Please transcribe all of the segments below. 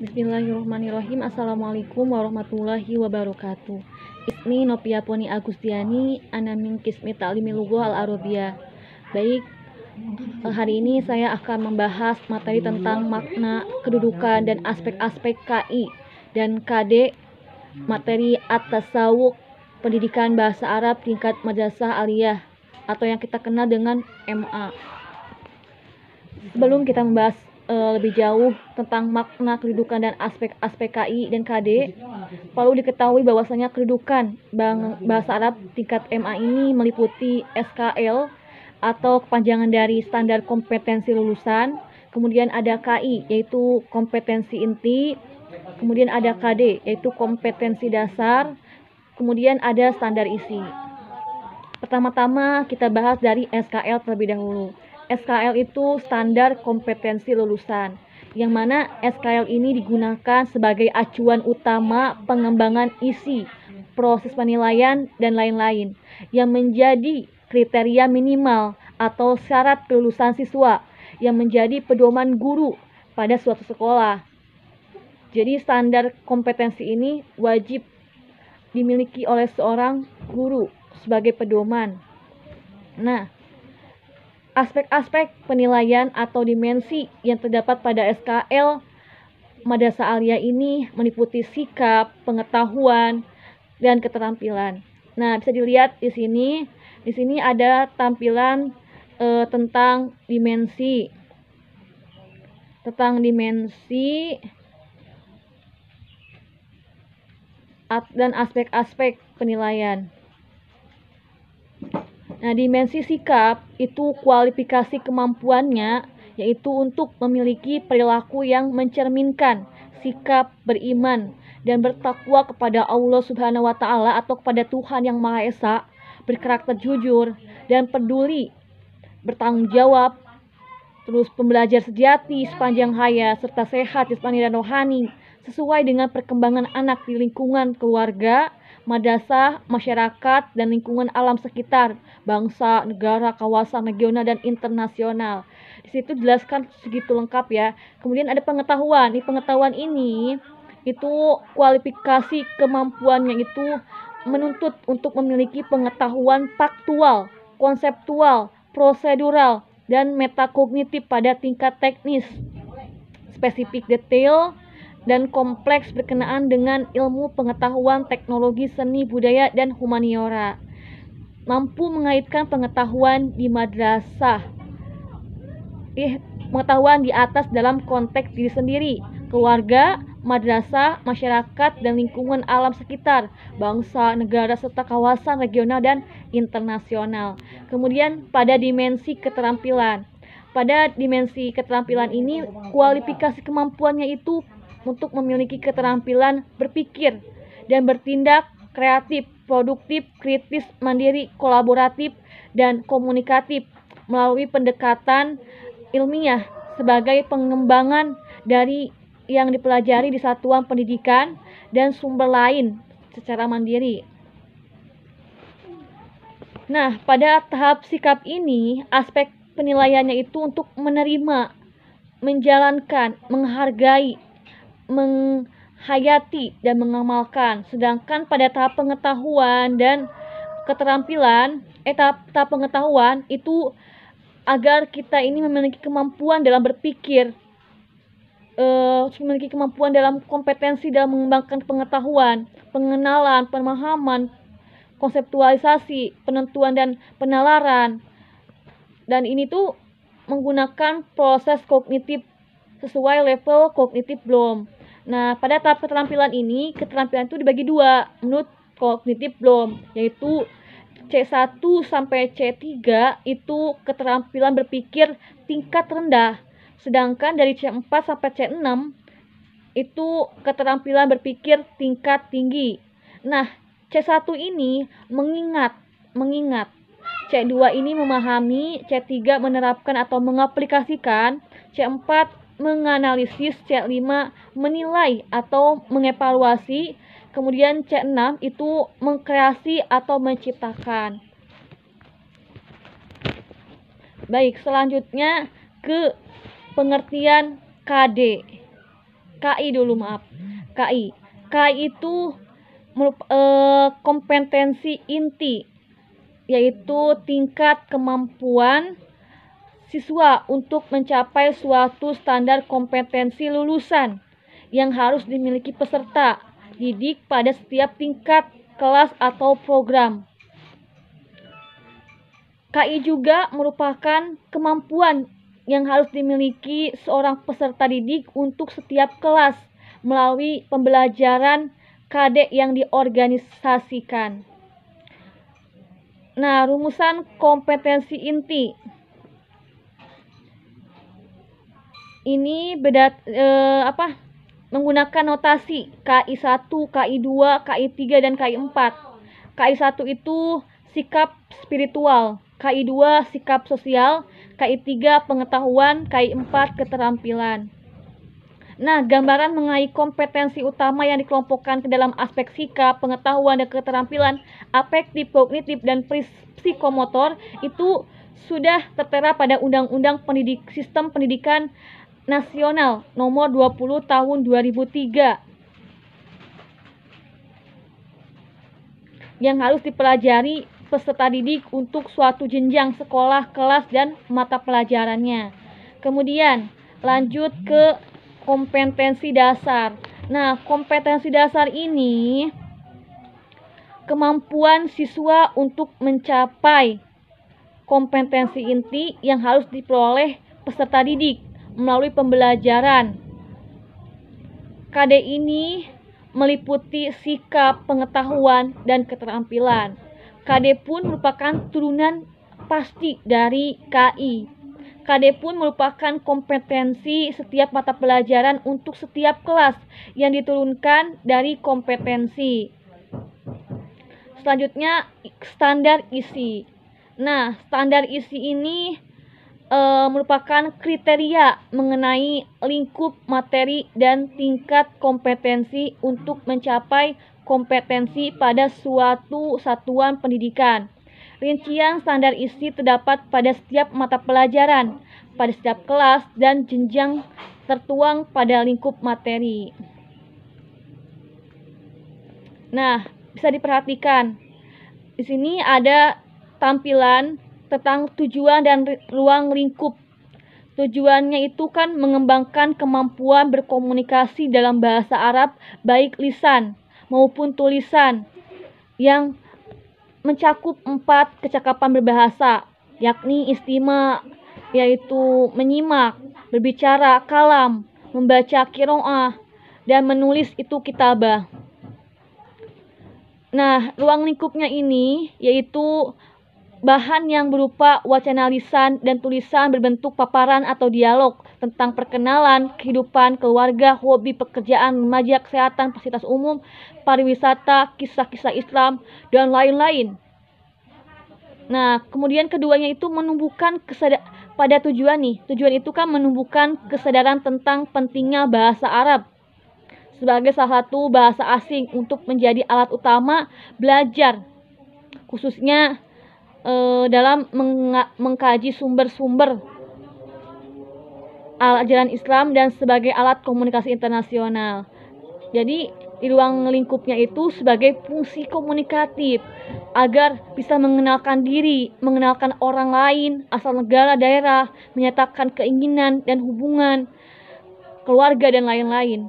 Bismillahirrahmanirrahim. Assalamualaikum warahmatullahi wabarakatuh. Ismi Nopia Poni Agustiani, ana min Qismi Ta'limil Lughah Al-Arabiyah. Baik, hari ini saya akan membahas materi tentang makna, kedudukan, dan aspek-aspek KI dan KD, materi at-tasawwuf, pendidikan bahasa Arab tingkat madrasah aliyah atau yang kita kenal dengan MA. Sebelum kita membahas lebih jauh tentang makna, kedudukan, dan aspek-aspek KI dan KD, perlu diketahui bahwasanya kedudukan bahasa Arab tingkat MA ini meliputi SKL atau kepanjangan dari standar kompetensi lulusan, kemudian ada KI yaitu kompetensi inti, kemudian ada KD yaitu kompetensi dasar, kemudian ada standar isi. Pertama-tama kita bahas dari SKL terlebih dahulu. SKL itu standar kompetensi lulusan, yang mana SKL ini digunakan sebagai acuan utama pengembangan isi, proses penilaian, dan lain-lain, yang menjadi kriteria minimal atau syarat kelulusan siswa yang menjadi pedoman guru pada suatu sekolah. Jadi standar kompetensi ini wajib dimiliki oleh seorang guru sebagai pedoman. Nah, aspek-aspek penilaian atau dimensi yang terdapat pada SKL Madrasah Aliyah ini meliputi sikap, pengetahuan, dan keterampilan. Nah, bisa dilihat di sini. Di sini ada tampilan tentang dimensi. Dan aspek-aspek penilaian. Nah, dimensi sikap itu kualifikasi kemampuannya, yaitu untuk memiliki perilaku yang mencerminkan sikap beriman dan bertakwa kepada Allah Subhanahu wa Ta'ala atau kepada Tuhan yang Maha Esa, berkarakter jujur dan peduli, bertanggung jawab, terus pembelajar sejati sepanjang hayat, serta sehat jasmani dan rohani, sesuai dengan perkembangan anak di lingkungan keluarga, madrasah, masyarakat, dan lingkungan alam sekitar, bangsa, negara, kawasan, regional, dan internasional. Di situ dijelaskan segitu lengkap ya. Kemudian ada pengetahuan. Di pengetahuan ini itu kualifikasi kemampuannya itu menuntut untuk memiliki pengetahuan faktual, konseptual, prosedural, dan metakognitif pada tingkat teknis, spesifik, detail, dan kompleks berkenaan dengan ilmu pengetahuan, teknologi, seni, budaya, dan humaniora. Mampu mengaitkan pengetahuan di madrasah, pengetahuan di atas dalam konteks diri sendiri, keluarga, madrasah, masyarakat, dan lingkungan alam sekitar, bangsa, negara, serta kawasan regional dan internasional. Kemudian pada dimensi keterampilan. Pada dimensi keterampilan ini, kualifikasi kemampuannya itu untuk memiliki keterampilan berpikir dan bertindak kreatif, produktif, kritis, mandiri, kolaboratif, dan komunikatif melalui pendekatan ilmiah sebagai pengembangan dari yang dipelajari di satuan pendidikan dan sumber lain secara mandiri. Nah, pada tahap sikap ini, aspek penilaiannya itu untuk menerima, menjalankan, menghargai, menghayati, dan mengamalkan. Sedangkan pada tahap pengetahuan dan keterampilan, tahap pengetahuan itu agar kita ini memiliki kemampuan dalam berpikir, memiliki kemampuan dalam kompetensi dalam mengembangkan pengetahuan, pengenalan, pemahaman, konseptualisasi, penentuan, dan penalaran. Dan ini tuh menggunakan proses kognitif sesuai level kognitif Bloom. Nah, pada tahap keterampilan ini, keterampilan itu dibagi dua menurut kognitif Bloom, yaitu C1 sampai C3 itu keterampilan berpikir tingkat rendah, sedangkan dari C4 sampai C6 itu keterampilan berpikir tingkat tinggi. Nah, C1 ini mengingat, C2 ini memahami, C3 menerapkan atau mengaplikasikan, C4 menganalisis, C5 menilai atau mengevaluasi, kemudian C6 itu mengkreasi atau menciptakan. Baik, selanjutnya ke pengertian KD. KI dulu, maaf. KI. KI itu kompetensi inti, yaitu tingkat kemampuan siswa untuk mencapai suatu standar kompetensi lulusan yang harus dimiliki peserta didik pada setiap tingkat kelas atau program. KI juga merupakan kemampuan yang harus dimiliki seorang peserta didik untuk setiap kelas melalui pembelajaran KD yang diorganisasikan. Nah, rumusan kompetensi inti ini menggunakan notasi KI1, KI2, KI3, dan KI4. KI1 itu sikap spiritual, KI2 sikap sosial, KI3 pengetahuan, KI4 keterampilan. Nah, gambaran mengenai kompetensi utama yang dikelompokkan ke dalam aspek sikap, pengetahuan, dan keterampilan, afektif, kognitif, dan psikomotor itu sudah tertera pada Undang-Undang Sistem Pendidikan Nasional Nomor 20 Tahun 2003 yang harus dipelajari peserta didik untuk suatu jenjang sekolah, kelas, dan mata pelajarannya. Kemudian lanjut ke kompetensi dasar. Nah, kompetensi dasar ini kemampuan siswa untuk mencapai kompetensi inti yang harus diperoleh peserta didik melalui pembelajaran. KD ini meliputi sikap, pengetahuan, dan keterampilan. KD pun merupakan turunan pasti dari KI. KD pun merupakan kompetensi setiap mata pelajaran untuk setiap kelas yang diturunkan dari kompetensi. Selanjutnya, standar isi. Nah, standar isi ini merupakan kriteria mengenai lingkup materi dan tingkat kompetensi untuk mencapai kompetensi pada suatu satuan pendidikan. Rincian standar isi terdapat pada setiap mata pelajaran, pada setiap kelas, dan jenjang tertuang pada lingkup materi. Nah, bisa diperhatikan. Di sini ada tampilan tentang tujuan dan ruang lingkup. Tujuannya itu kan mengembangkan kemampuan berkomunikasi dalam bahasa Arab, baik lisan maupun tulisan, yang mencakup 4 kecakapan berbahasa, yakni istima, yaitu menyimak, berbicara, kalam, membaca qiraah, dan menulis itu kitabah. Nah, ruang lingkupnya ini yaitu bahan yang berupa wacana lisan dan tulisan berbentuk paparan atau dialog tentang perkenalan, kehidupan, keluarga, hobi, pekerjaan, remaja, kesehatan, fasilitas umum, pariwisata, kisah-kisah Islam, dan lain-lain. Nah, kemudian keduanya itu menumbuhkan pada tujuan nih. Tujuan itu kan menumbuhkan kesadaran tentang pentingnya bahasa Arab sebagai salah satu bahasa asing untuk menjadi alat utama belajar, khususnya dalam mengkaji sumber-sumber ajaran Islam dan sebagai alat komunikasi internasional. Jadi di ruang lingkupnya itu sebagai fungsi komunikatif agar bisa mengenalkan diri, mengenalkan orang lain, asal negara, daerah, menyatakan keinginan dan hubungan keluarga dan lain-lain.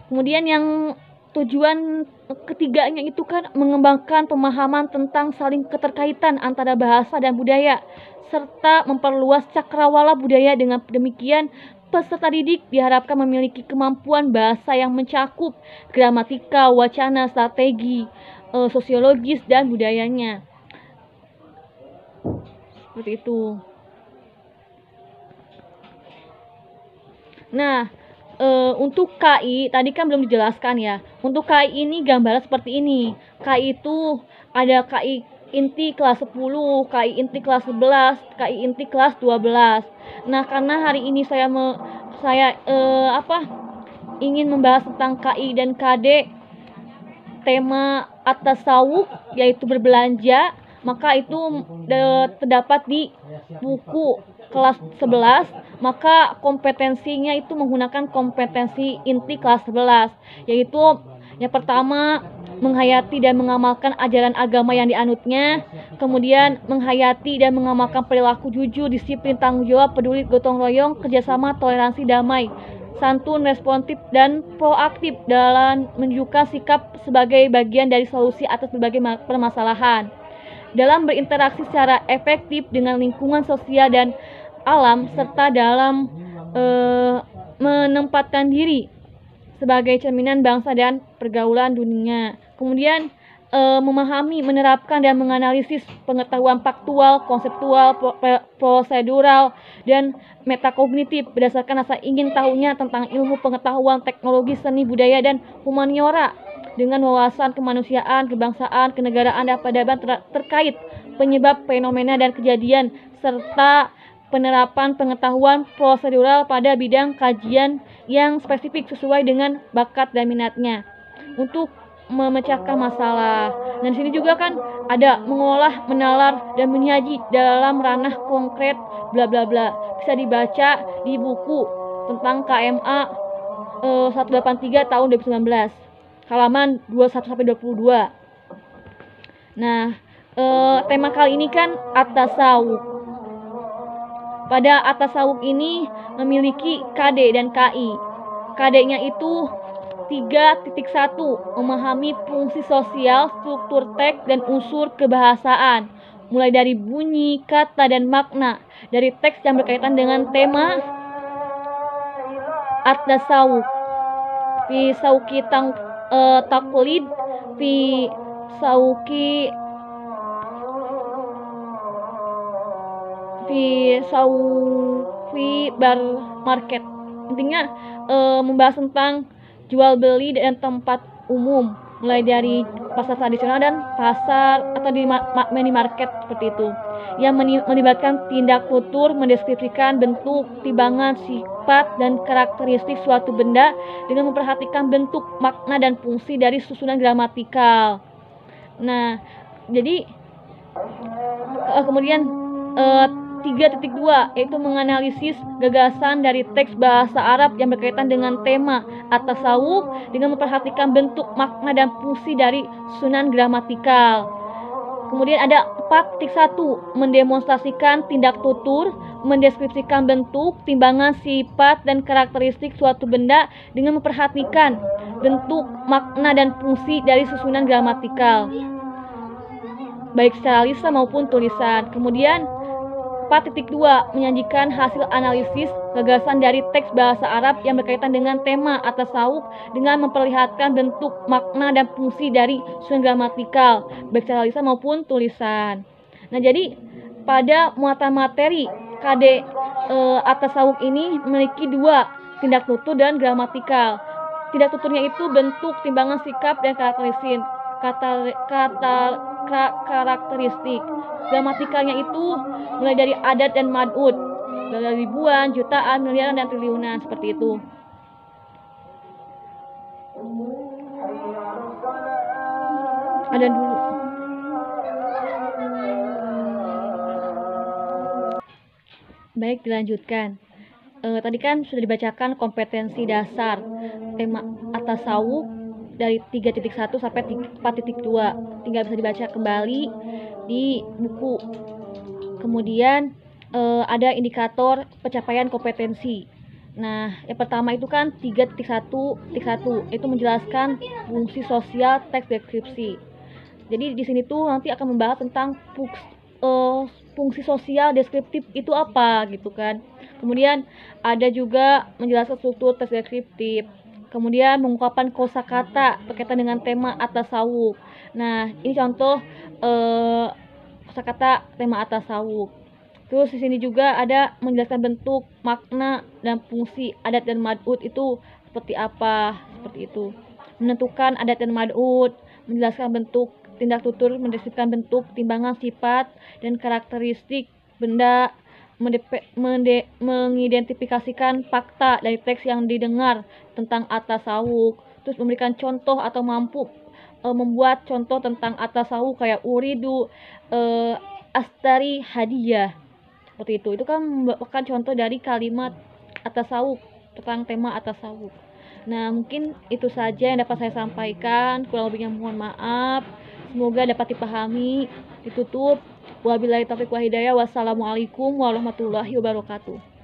Kemudian yang tujuan ketiganya itu kan mengembangkan pemahaman tentang saling keterkaitan antara bahasa dan budaya, serta memperluas cakrawala budaya. Dengan demikian, peserta didik diharapkan memiliki kemampuan bahasa yang mencakup gramatika, wacana, strategi, sosiologis, dan budayanya. Seperti itu. Nah, untuk KI tadi kan belum dijelaskan ya. Untuk KI ini gambaran seperti ini. KI itu ada KI inti kelas 10, KI inti kelas 11, KI inti kelas 12. Nah, karena hari ini saya ingin membahas tentang KI dan KD, tema at-tasawuf yaitu berbelanja, maka itu terdapat di buku kelas 11, maka kompetensinya itu menggunakan kompetensi inti kelas 11, yaitu yang pertama menghayati dan mengamalkan ajaran agama yang dianutnya, kemudian menghayati dan mengamalkan perilaku jujur, disiplin, tanggung jawab, peduli, gotong royong, kerjasama, toleransi, damai, santun, responsif, dan proaktif dalam menunjukkan sikap sebagai bagian dari solusi atas berbagai permasalahan. Dalam berinteraksi secara efektif dengan lingkungan sosial dan alam, serta dalam menempatkan diri sebagai cerminan bangsa dan pergaulan dunia. Kemudian memahami, menerapkan, dan menganalisis pengetahuan faktual, konseptual, prosedural, dan metakognitif berdasarkan rasa ingin tahunya tentang ilmu pengetahuan, teknologi, seni, budaya, dan humaniora dengan wawasan kemanusiaan, kebangsaan, kenegaraan, dan peradaban terkait penyebab fenomena dan kejadian, serta penerapan pengetahuan prosedural pada bidang kajian yang spesifik sesuai dengan bakat dan minatnya untuk memecahkan masalah. Dan di sini juga kan ada mengolah, menalar, dan menyaji dalam ranah konkret bla bla bla. Bisa dibaca di buku tentang KMA 183 tahun 2019, halaman 21 sampai 22. Nah, tema kali ini kan at-tasawuf. Pada at-tasawuf ini memiliki KD dan KI. KD-nya itu 3.1 memahami fungsi sosial, struktur teks, dan unsur kebahasaan, mulai dari bunyi, kata, dan makna dari teks yang berkaitan dengan tema at-tasawuf. Fi sauki taklid, fi sauki bar market. Intinya membahas tentang jual beli dan tempat umum, mulai dari pasar tradisional dan pasar atau di minimarket seperti itu, yang melibatkan tindak tutur, mendeskripsikan bentuk, timbangan, sifat, dan karakteristik suatu benda dengan memperhatikan bentuk, makna, dan fungsi dari susunan gramatikal. Nah, jadi kemudian 3.2 yaitu menganalisis gagasan dari teks bahasa Arab yang berkaitan dengan tema at-tasawuf dengan memperhatikan bentuk, makna, dan fungsi dari susunan gramatikal. Kemudian ada 4.1 mendemonstrasikan tindak tutur, mendeskripsikan bentuk, timbangan, sifat, dan karakteristik suatu benda dengan memperhatikan bentuk, makna, dan fungsi dari susunan gramatikal, baik secara lisan maupun tulisan. Kemudian 4.2 menyajikan hasil analisis gagasan dari teks bahasa Arab yang berkaitan dengan tema at-tasawuf dengan memperlihatkan bentuk, makna, dan fungsi dari susunan gramatikal, baik secara lisan maupun tulisan. Nah, jadi pada muatan materi KD at-tasawuf ini memiliki 2, tindak tutur dan gramatikal. Tindak tuturnya itu bentuk, timbangan, sikap, dan karakteristik. Gramatikalnya itu mulai dari adat dan mad'ud, dari ribuan, jutaan, miliaran, dan triliunan, seperti itu. Ada dulu. Baik, dilanjutkan. Tadi kan sudah dibacakan kompetensi dasar tema at-tasawuf dari 3.1 sampai 4.2. Tinggal bisa dibaca kembali di buku. Kemudian ada indikator pencapaian kompetensi. Nah, yang pertama itu kan 3.1 itu menjelaskan fungsi sosial teks deskripsi. Jadi di sini tuh nanti akan membahas tentang fungsi sosial deskriptif itu apa gitu kan. Kemudian ada juga menjelaskan struktur teks deskriptif. Kemudian mengungkapkan kosakata berkaitan dengan tema at-tasawuf. Nah, ini contoh kosakata tema at-tasawuf. Terus di sini juga ada menjelaskan bentuk, makna, dan fungsi adat dan mad'ud itu seperti apa, seperti itu. Menentukan adat dan mad'ud, menjelaskan bentuk, tindak tutur, mendeskripsikan bentuk, timbangan, sifat, dan karakteristik benda, mengidentifikasikan fakta dari teks yang didengar tentang at-tasawuf, terus memberikan contoh atau mampu membuat contoh tentang at-tasawuf kayak uridu astari hadiyah, Seperti itu. Itu kan merupakan contoh dari kalimat at-tasawuf, tentang tema at-tasawuf. Nah, mungkin itu saja yang dapat saya sampaikan. Kurang lebihnya mohon maaf. Semoga dapat dipahami. Ditutup. Wabillahi taufiq wal hidayah. Wassalamualaikum warahmatullahi wabarakatuh.